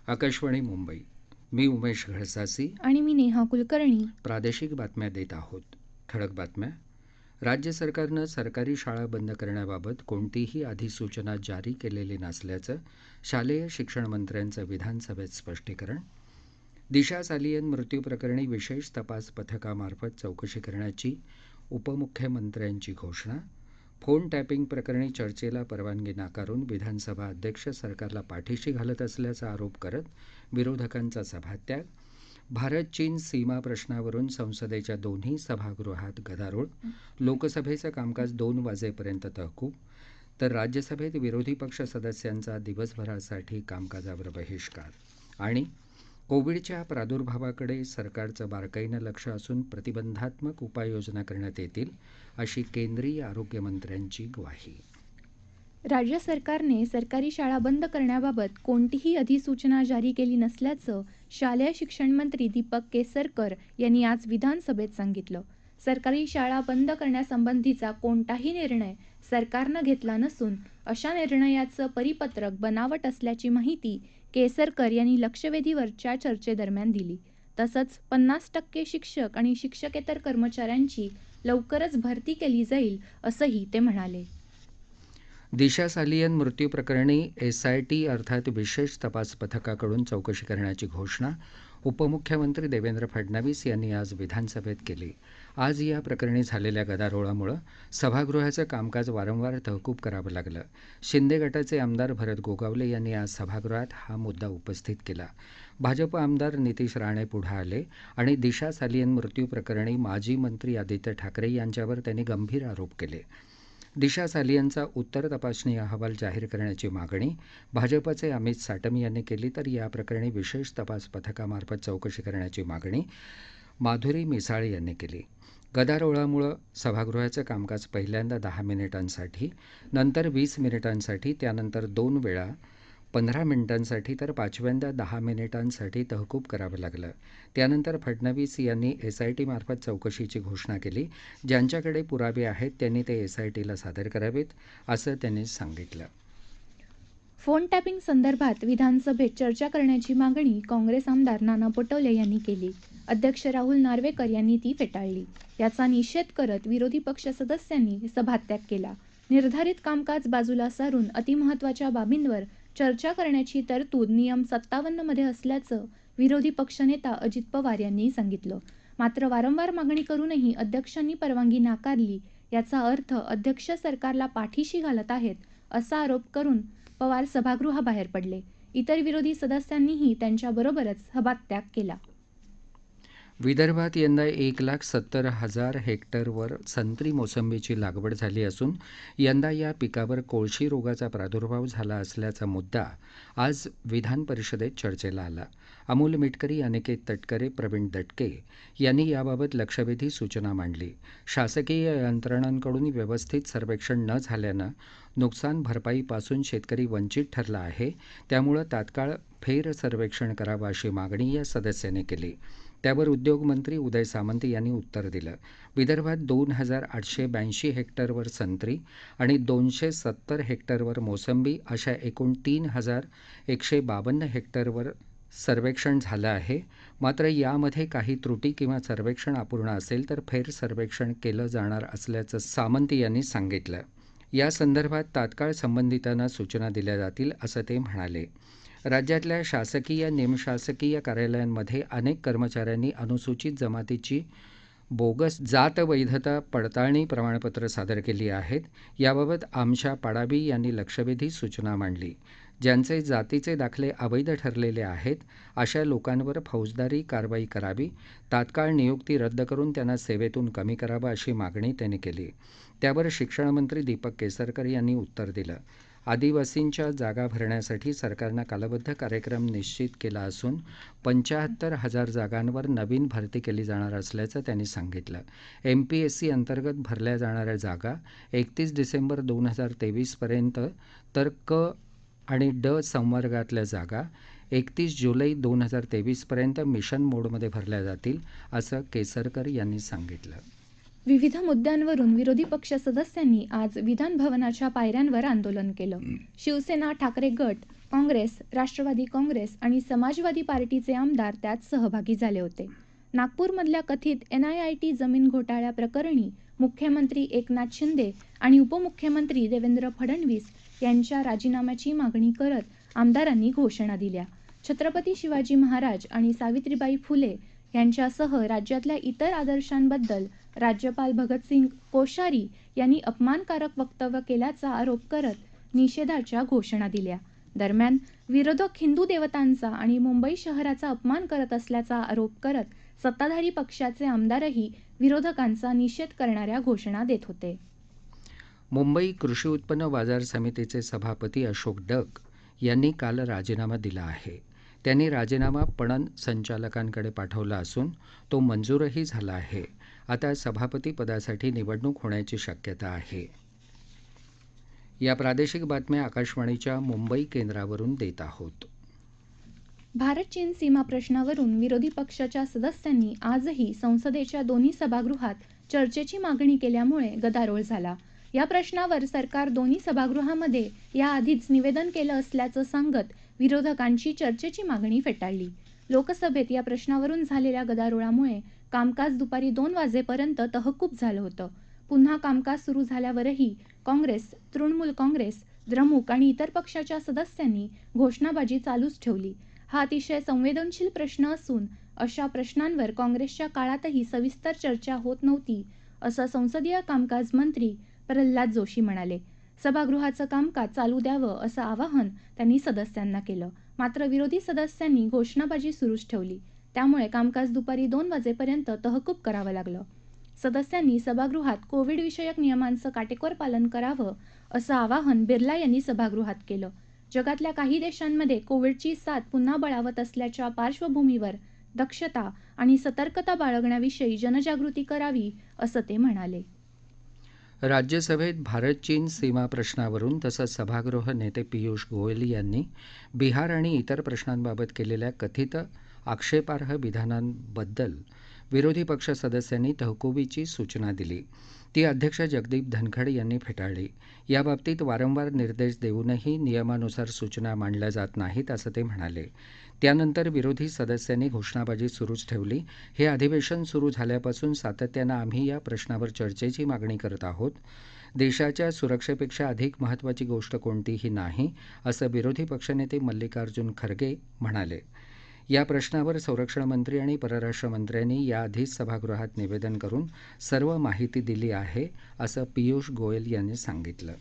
आकाशवाणी मुंबई. मी उमेश घळसासी. आणि मी नेहा कुलकर्णी. प्रादेशिक बातम्या देत आहोत. ठळक बातम्या. राज्य सरकारनं सरकारी शाळा बंद करण्याबाबत कोणतीही अधिसूचना जारी केलेली नसल्याचं शालेय शिक्षण मंत्र्यांचं विधानसभेत स्पष्टीकरण. दिशा सालियन मृत्यू प्रकरणी विशेष तपास पथकामार्फत चौकशी करण्याची उपमुख्यमंत्र्यांची घोषणा. फोन टॅपिंग प्रकरणी चर्चेला परवानगी नाकारून विधानसभा अध्यक्ष सरकारला पाठीशी घालत असल्याचा आरोप करत विरोधकांचा सभात्याग. भारत चीन सीमा प्रश्नावरून संसदेच्या दोन्ही सभागृहात गदारोळ. लोकसभेचं कामकाज 2 वाजेपर्यंत तहकूब, तर राज्यसभेत विरोधी पक्ष सदस्यांचा दिवसभरासाठी कामकाजावर बहिष्कार. आणि कोविडच्या प्रादुर्भावाकडे सरकारचं बारकाईनं लक्ष असून प्रतिबंधात्मक उपाययोजना करण्यात येतील, अशी केंद्रीय आरोग्यमंत्र्यांची ग्वाही. राज्य सरकारने सरकारी शाळा बंद करण्याबाबत कोणतीही अधिसूचना जारी केली नसल्याचं शालेय शिक्षण मंत्री दीपक केसरकर यांनी आज विधानसभेत सांगितलं. सरकारी शाळा बंद करण्यासंबंधीचा कोणताही निर्णय सरकारनं घेतला नसून अशा निर्णयाचं परिपत्रक बनावट असल्याची माहिती केसरकर यांनी लक्षवेधीवरच्या चर्चेदरम्यान दिली. तसंच 50% शिक्षक आणि शिक्षकेतर कर्मचाऱ्यांची लवकरच भरती केली जाईल असंही ते म्हणाले. दिशा सालियन मृत्यू प्रकरणी एसआयटी अर्थात विशेष तपास पथकाकडून चौकशी करण्याची घोषणा उपमुख्यमंत्री देवेंद्र फडणवीस यांनी आज विधानसभेत केली. आज या प्रकरणी झालेल्या गदारोळामुळे सभागृहाचं कामकाज वारंवार तहकूब करावं लागलं. शिंदे गटाचे आमदार भरत गोगावले यांनी आज सभागृहात हा मुद्दा उपस्थित केला. भाजप आमदार नितीश राणे पुढे आले आणि दिशा सालियन मृत्यू प्रकरणी माजी मंत्री आदित्य ठाकरे यांच्यावर त्यांनी गंभीर आरोप केले. दिशा सालियनचा उत्तर तपासणी अहवाल जाहीर करण्याची मागणी भाजपचे अमित साटम यांनी केली, तर या प्रकरणी विशेष तपास पथकामार्फत चौकशी करण्याची मागणी माधुरी मिसाळ यांनी केली. गदारोळामुळे सभागृहाचं कामकाज पहिल्यांदा 10 मिनिटांसाठी, नंतर 20 मिनिटांसाठी, त्यानंतर 2 वेळा 15 मिनिटांसाठी, तर पाचव्यांदा 10 मिनिटांसाठी तहकूब करावं लागलं. त्यानंतर फडणवीस यांनी एसआयटी मार्फत चौकशीची घोषणा केली. ज्यांच्याकडे पुरावे आहेत त्यांनी ते एसआयटीला सादर करावेत, असं त्यांनी सांगितलं. फोन टॅपिंग संदर्भात विधानसभेत चर्चा करण्याची मागणी काँग्रेस आमदार नाना पटोले यांनी केली. अध्यक्ष राहुल नार्वेकर यांनी ती फेटाळली. याचा निषेध करत विरोधी पक्ष सदस्यांनी सभात्याग केला. निर्धारित कामकाज बाजूला सारून अतिमहत्त्वाच्या बाबींवर चर्चा करण्याची तरतूद नियम 57 मध्ये असल्याचं विरोधी पक्षनेता अजित पवार यांनी सांगितलं. मात्र वारंवार मागणी करूनही अध्यक्षांनी परवानगी नाकारली. याचा अर्थ अध्यक्ष सरकारला पाठीशी घालत आहेत असा आरोप करून पवार सभागृहाबाहेर पडले. इतर विरोधी सदस्यांनीही त्यांच्याबरोबरच सभात्याग केला. विदर्भात यंदा 1,70,000 हेक्टरवर संत्री मोसंबीची लागवड झाली असून यंदा या पिकावर कोळशी रोगाचा प्रादुर्भाव झाला असल्याचा मुद्दा आज विधान परिषदेत चर्चेला आला. अमोल मिटकरी, अनिकेत तटकरे, प्रवीण दटके यांनी याबाबत लक्षवेधी सूचना मांडली. शासकीय यंत्रणांकडून व्यवस्थित सर्वेक्षण न झाल्यानं नुकसान भरपाईपासून शेतकरी वंचित ठरला आहे. त्यामुळे तात्काळ फेर सर्वेक्षण करावं अशी मागणी या सदस्याने केली. त्यावर उद्योगमंत्री उदय सामंत यांनी उत्तर दिलं. विदर्भात 2,882 हेक्टरवर संत्री आणि 270 हेक्टरवर मोसंबी अशा एकूण 3,152 हेक्टरवर सर्वेक्षण झालं आहे. मात्र यामध्ये काही त्रुटी किंवा सर्वेक्षण अपूर्ण असेल तर फेर सर्वेक्षण केलं जाणार असल्याचं सामंत यांनी सांगितलं. या संदर्भात तात्काळ संबंधितांना सूचना दिल्या जातील, असं ते म्हणाले. राज्यातल्या शासकीय निमशासकीय कार्यालयांमध्ये अनेक कर्मचाऱ्यांनी अनुसूचित जमातीची बोगस जात वैधता पडताळणी प्रमाणपत्र सादर केली आहेत. याबाबत आमशा पाडावी यांनी लक्षवेधी सूचना मांडली. ज्यांचे जातीचे दाखले अवैध ठरलेले आहेत अशा लोकांवर फौजदारी कारवाई करावी, तात्काळ नियुक्ती रद्द करून त्यांना सेवेतून कमी करावं अशी मागणी त्यांनी केली. त्यावर शिक्षणमंत्री दीपक केसरकर यांनी उत्तर दिलं. आदिवासींच्या जागा भरण्यासाठी सरकारनं कालबद्ध कार्यक्रम निश्चित केला असून 75,000 जागांवर नवीन भरती केली जाणार असल्याचं त्यांनी सांगितलं. एमपीएससी अंतर्गत भरल्या जाणाऱ्या जागा 31 डिसेंबर 2023 पर्यंत, तर क आणि ड संवर्गातल्या जागा 31 जुलै 2023 पर्यंत मिशन मोडमध्ये भरल्या जातील, असं केसरकर यांनी सांगितलं. विविध मुद्द्यांवरून विरोधी पक्ष सदस्यांनी आज विधान भवनाच्या पायऱ्यांवर आंदोलन केलं. शिवसेना, ठाकरे गट काँग्रेस, राष्ट्रवादी काँग्रेस आणि समाजवादी पार्टीचे आमदार त्यात सहभागी झाले होते. नागपूरमधल्या कथित NIIT जमीन घोटाळ्याप्रकरणी मुख्यमंत्री एकनाथ शिंदे आणि उपमुख्यमंत्री देवेंद्र फडणवीस यांच्या राजीनाम्याची मागणी करत आमदारांनी घोषणा दिल्या. छत्रपती शिवाजी महाराज आणि सावित्रीबाई फुले यांच्यासह राज्यातल्या इतर आदर्शांबद्दल राज्यपाल भगतसिंग कोश्यारी यांनी अपमानकारक वक्तव्य केल्याचा आरोप करत निषेधाच्या घोषणा दिल्या. दरम्यान विरोधक हिंदू देवतांचा आणि मुंबई शहराचा अपमान करत असल्याचा आरोप करत सत्ताधारी पक्षाचे आमदारही विरोधकांचा निषेध करणाऱ्या घोषणा देत होते. मुंबई कृषी उत्पन्न बाजार समितीचे सभापती अशोक डग यांनी काल राजीनामा दिला आहे. त्यांनी राजीनामा पणन संचालकांकडे पाठवला असून तो मंजूरही झाला आहे. आता सभापती पदासाठी निवडणूक होण्याची शक्यता आहे. या प्रादेशिक बातम्या आकाशवाणीच्या मुंबई केंद्रावरून देत आहोत. भारत चीन सीमा प्रश्नावरून विरोधी पक्षाच्या सदस्यांनी आजही संसदेच्या दोन्ही सभागृहात चर्चेची मागणी केल्यामुळे गदारोळ झाला. या प्रश्नावर सरकार दोन्ही सभागृहामध्ये याआधीच निवेदन केलं असल्याचं सांगत विरोधकांची चर्चेची मागणी फेटाळली. लोकसभेत या प्रश्नावरून झालेल्या गदारोळामुळे कामकाज दुपारी 2 वाजेपर्यंत तहकूब झालं होतं. पुन्हा कामकाज सुरू झाल्यावरही काँग्रेस, तृणमूल काँग्रेस, द्रमुक आणि इतर पक्षाच्या सदस्यांनी घोषणाबाजी चालूच ठेवली. हा अतिशय संवेदनशील प्रश्न असून अशा प्रश्नांवर काँग्रेसच्या काळातही सविस्तर चर्चा होत नव्हती, असं संसदीय कामकाज मंत्री प्रल्हाद जोशी म्हणाले. सभागृहाचं कामकाज चालू द्यावं असं आवाहन त्यांनी सदस्यांना केलं. मात्र विरोधी सदस्यांनी घोषणाबाजी सुरूच ठेवली. त्यामुळे कामकाज दुपारी 2 वाजेपर्यंत तहकूब करावं लागलं. सदस्यांनी सभागृहात कोविड-विषयक नियमांचं काटेकोर पालन करावं असं आवाहन बिर्ला यांनी सभागृहात केलं. जगातल्या काही देशांमध्ये कोविडची साथ पुन्हा बळावत असल्याच्या पार्श्वभूमीवर दक्षता आणि सतर्कता बाळगण्याविषयी जनजागृती करावी, असं ते म्हणाले. राज्यसभेत भारत चीन सीमा प्रश्नावरून तसंच सभागृह नेते पियुष गोयल यांनी बिहार आणि इतर प्रश्नांबाबत केलेल्या कथित आक्षेपार्ह विधानांबद्दल विरोधी पक्ष सदस्यांनी तहकुबीची सूचना दिली. ती अध्यक्ष जगदीप धनखड यांनी फेटाळली. याबाबतीत वारंवार निर्देश देऊनही नियमानुसार सूचना मांडल्या जात नाहीत, असं ते म्हणाले. त्यानंतर विरोधी सदस्यांनी घोषणाबाजी सुरूच ठेवली. हे अधिवेशन सुरू झाल्यापासून सातत्यानं आम्ही या प्रश्नावर चर्चेची मागणी करत आहोत. देशाच्या सुरक्षेपेक्षा अधिक महत्त्वाची गोष्ट कोणतीही नाही, असं विरोधी पक्षनेते मल्लिकार्जुन खरगे म्हणाले. या प्रश्नावर संरक्षण मंत्री आणि परराष्ट्र मंत्र्यांनी याआधीच सभागृहात निवेदन करून सर्व माहिती दिली आहे, असं पियुष गोयल यांनी सांगितलं.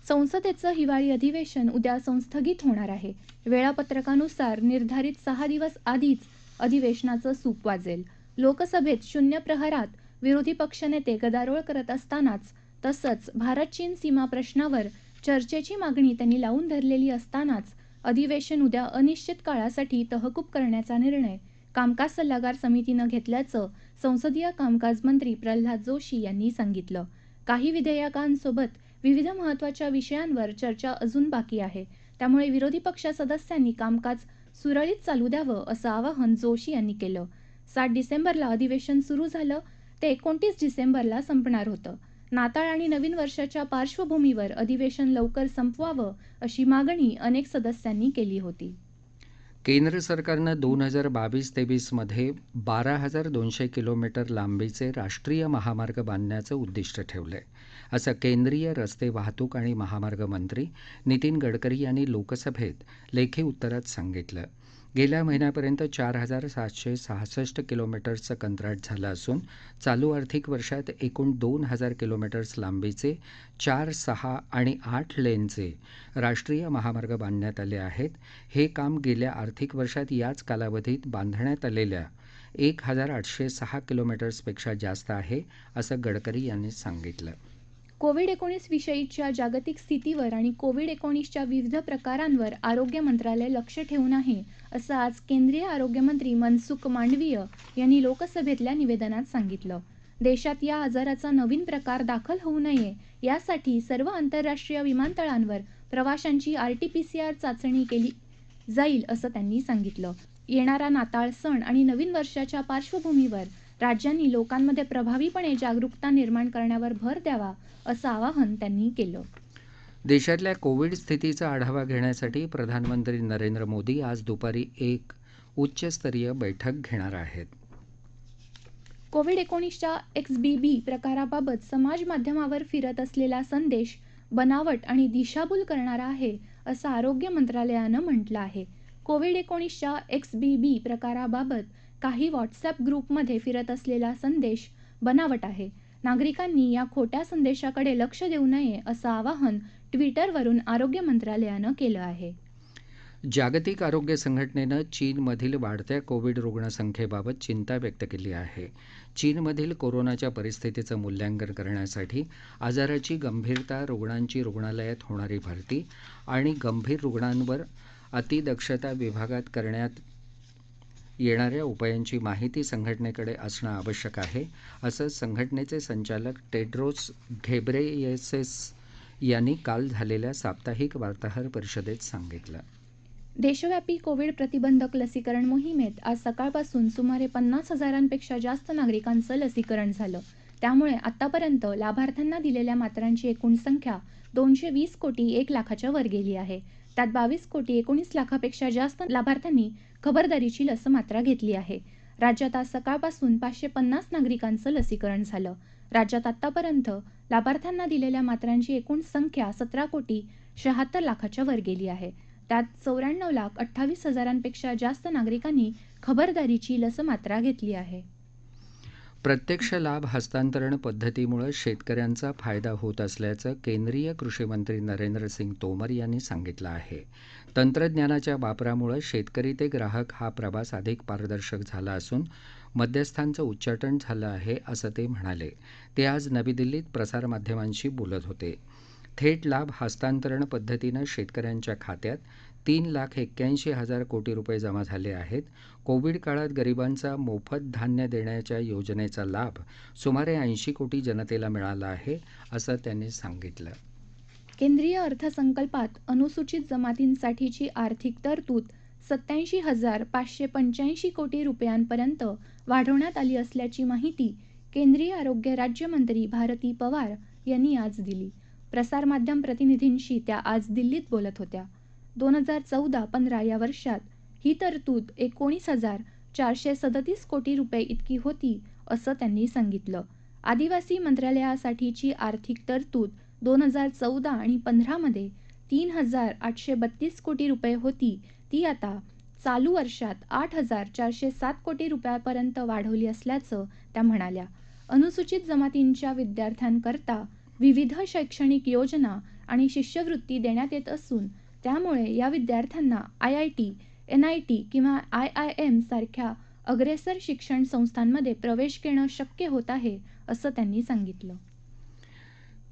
संसदेचं हिवाळी अधिवेशन उद्या संस्थगित होणार आहे. वेळापत्रकानुसार निर्धारित 6 दिवस आधीच अधिवेशनाचं सूप वाजेल. लोकसभेत शून्य प्रहरात विरोधी पक्षनेते गदारोळ करत असतानाच तसंच भारत चीन सीमा प्रश्नावर चर्चेची मागणी त्यांनी लावून धरलेली असतानाच अधिवेशन उद्या अनिश्चित काळासाठी तहकूब करण्याचा निर्णय कामकाज सल्लागार समितीनं घेतल्याचं संसदीय कामकाज मंत्री प्रल्हाद जोशी यांनी सांगितलं. काही विधेयकांसोबत विविध महत्त्वाच्या विषयांवर चर्चा अजून बाकी आहे. त्यामुळे विरोधी पक्ष सदस्यांनी कामकाज सुरळीत चालू द्यावं असं आवाहन जोशी यांनी केलं. 7 डिसेंबरला अधिवेशन सुरू झालं ते 29 डिसेंबरला संपणार होतं. नाताळ आणि नवीन वर्षाच्या पार्श्वभूमीवर अधिवेशन लवकर संपवावं अशी मागणी अनेक सदस्यांनी केली होती. केंद्र सरकारनं 2022-23 मध्ये 12,200 किलोमीटर लांबीचे राष्ट्रीय महामार्ग बांधण्याचं उद्दिष्ट ठेवलंय, असं केंद्रीय रस्ते वाहतूक आणि महामार्ग मंत्री नितीन गडकरी यांनी लोकसभेत लेखी उत्तरात सांगितलं. गेल्या महिन्यापर्यंत 4,766 किलोमीटर्सचं कंत्राट झालं असून चालू आर्थिक वर्षात एकूण 2,000 किलोमीटर्स लांबीचे 4, 6 आणि 8 लेनचे राष्ट्रीय महामार्ग बांधण्यात आले आहेत. हे काम गेल्या आर्थिक वर्षात याच कालावधीत बांधण्यात आलेल्या 1,806 किलोमीटर्सपेक्षा जास्त आहे, असं गडकरी यांनी सांगितलं. कोविड-19 विषयीच्या जागतिक स्थितीवर आणि कोविड-19च्या विविध प्रकारांवर आरोग्य मंत्रालय लक्ष ठेवून आहे, असं आज केंद्रीय आरोग्यमंत्री मनसुख मांडवीय यांनी लोकसभेतल्या निवेदनात सांगितलं. देशात या आजाराचा नवीन प्रकार दाखल होऊ नये यासाठी सर्व आंतरराष्ट्रीय विमानतळांवर प्रवाशांची RT-PCR चाचणी केली जाईल, असं त्यांनी सांगितलं. येणारा नाताळ सण आणि नवीन वर्षाच्या पार्श्वभूमीवर राज्यांनी लोकांमध्ये प्रभावीपणे जागरूकता निर्माण करण्यावर भर द्यावा, असं आवाहन त्यांनी केलं. देशातल्या कोविड स्थितीचा आढावा घेण्यासाठी प्रधानमंत्री नरेंद्र मोदी आज दुपारी एक उच्चस्तरीय बैठक घेणार आहेत. कोविड-19च्या XBB प्रकाराबाबत समाज माध्यमावर फिरत असलेला संदेश बनावट आणि दिशाभूल करणारा आहे, असं आरोग्य मंत्रालयानं म्हटलं आहे. कोविड-19च्या XBB प्रकाराबाबत काही व्हॉट्सअप ग्रुपमध्ये फिरत असलेला संदेश बनावट आहे. नागरिकांनी या खोट्या संदेशाकडे लक्ष देऊ नये, असं आवाहन ट्विटरवरून आरोग्य मंत्रालयानं केलं आहे. जागतिक आरोग्य संघटनेनं चीनमधील वाढत्या कोविड रुग्णसंख्येबाबत चिंता व्यक्त केली आहे. चीनमधील कोरोनाच्या परिस्थितीचं मूल्यांकन करण्यासाठी आजाराची गंभीरता, रुग्णांची रुग्णालयात होणारी भरती आणि गंभीर रुग्णांवर अतिदक्षता विभागात करण्यात येणाऱ्या उपायांची माहिती संघटनेकडे असणं आवश्यक आहे, असं संघटनेचे संचालक टेड्रोस घेब्रेयेसस यांनी काल झालेल्या साप्ताहिक वार्ताहर परिषदेत सांगितलं. देशव्यापी कोविड प्रतिबंधक लसीकरण मोहिमेत आज सकाळपासून सुमारे 50,000पेक्षा जास्त नागरिकांचं लसीकरण झालं. त्यामुळे आतापर्यंत लाभार्थ्यांना दिलेल्या मात्रांची एकूण संख्या 220 कोटी 1 लाखाच्या वर गेली आहे. त्यात 22 कोटी 19 लाखापेक्षा जास्त लाभार्थ्यांनी खबरदारीची लसमात्रा घेतली आहे. राज्यात आज सकाळपासून 550 नागरिकांचं लसीकरण झालं. राज्यात आतापर्यंत लाभार्थ्यांना दिलेल्या मात्रांची एकूण संख्या 17 कोटी 76 लाखाच्या वर गेली आहे. त्यात 94,28,000पेक्षा जास्त नागरिकांनी खबरदारीची लसमात्रा घेतली आहे. प्रत्यक्ष लाभ हस्तांतरण पद्धतीमुळे शेतकऱ्यांचा फायदा होत असल्याचं केंद्रीय कृषी मंत्री नरेंद्र सिंग तोमर यांनी सांगितलं आहे. तंत्रज्ञानाच्या वापरामुळे शेतकरी ते ग्राहक हा प्रवास अधिक पारदर्शक झाला असून मध्यस्थांचं उच्चाटन झालं आहे, असं ते म्हणाले. ते आज नवी दिल्लीत प्रसारमाध्यमांशी बोलत होते. थेट लाभ हस्तांतरण पद्धतीनं शेतकऱ्यांच्या खात्यात 3,81,000 कोटी रुपये जमा झाले आहेत. कोविड काळात गरिबांचा मोफत धान्य देण्याच्या योजनेचा लाभ सुमारे 80 कोटी जनतेला मिळाला आहे, असं त्यांनी सांगितलं. केंद्रीय अर्थसंकल्पात अनुसूचित जमातींसाठीची आर्थिक तरतूद 87,585 कोटी रुपयांपर्यंत वाढवण्यात आली असल्याची माहिती केंद्रीय आरोग्य राज्यमंत्री भारती पवार यांनी आज दिली. प्रसारमाध्यम प्रतिनिधींशी त्या आज दिल्लीत बोलत होत्या. 2014-15 या वर्षात ही तरतूद 19,437 कोटी रुपये इतकी होती, असं त्यांनी सांगितलं. आदिवासी मंत्रालयासाठीची आर्थिक तरतूद 2014 आणि 15 मध्ये 3,832 कोटी रुपये होती. ती आता चालू वर्षात 8,407 कोटी रुपयापर्यंत वाढवली असल्याचं त्या म्हणाल्या. अनुसूचित जमातींच्या विद्यार्थ्यांकरता विविध शैक्षणिक योजना आणि शिष्यवृत्ती देण्यात येत असून त्यामुळे या विद्यार्थ्यांना IIT, NIT किंवा IIM सारख्या अग्रेसर शिक्षण संस्थांमध्ये प्रवेश घेणं शक्य होत आहे, असं त्यांनी सांगितलं.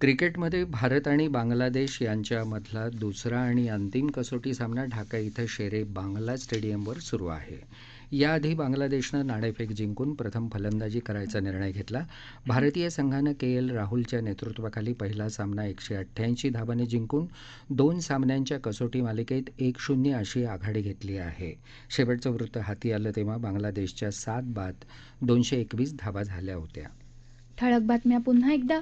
क्रिकेटमध्ये भारत आणि बांगलादेश यांच्यामधला दुसरा आणि अंतिम कसोटी सामना ढाका इथं शेरे बांगला स्टेडियमवर सुरू आहे. याआधी बांगलादेशनं नाणेफेक जिंकून प्रथम फलंदाजी करायचा निर्णय घेतला. भारतीय संघानं KL राहुलच्या नेतृत्वाखाली पहिला सामना 188 धावांनी जिंकून 2 सामन्यांच्या कसोटी मालिकेत 1-0 अशी आघाडी घेतली आहे. शेवटचं वृत्त हाती आलं तेव्हा बांगलादेशच्या 7 बाद 221 धावा झाल्या होत्या. ठळक बातम्या पुन्हा एकदा.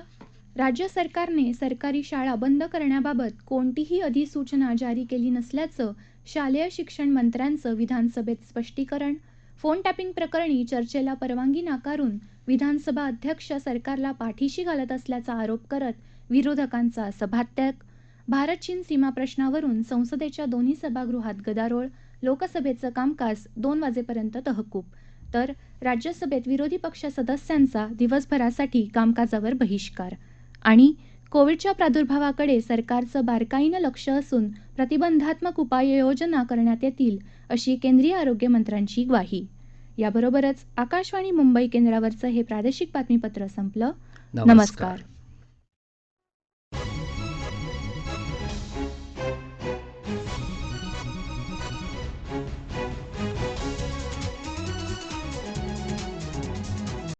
राज्य सरकारने सरकारी शाळा बंद करण्याबाबत कोणतीही अधिसूचना जारी केली नसल्याचं शालेय शिक्षण मंत्र्यांचं विधानसभेत स्पष्टीकरण. फोन टॅपिंग प्रकरणी चर्चेला परवानगी नाकारून विधानसभा अध्यक्ष सरकारला पाठीशी घालत असल्याचा आरोप करत विरोधकांचा सभात्याग. भारत चीन सीमा प्रश्नावरून संसदेच्या दोन्ही सभागृहात गदारोळ. लोकसभेचं कामकाज 2 वाजेपर्यंत तहकूब. तर राज्यसभेत विरोधी पक्ष सदस्यांचा दिवसभरासाठी कामकाजावर बहिष्कार. आणि कोविडच्या प्रादुर्भावाकडे सरकारचं बारकाईनं लक्ष असून प्रतिबंधात्मक उपाययोजना करण्यात येतील, अशी केंद्रीय आरोग्य मंत्र्यांची ग्वाही. याबरोबरच आकाशवाणी मुंबई केंद्रावरचं हे प्रादेशिक बातमीपत्र संपलं. नमस्कार.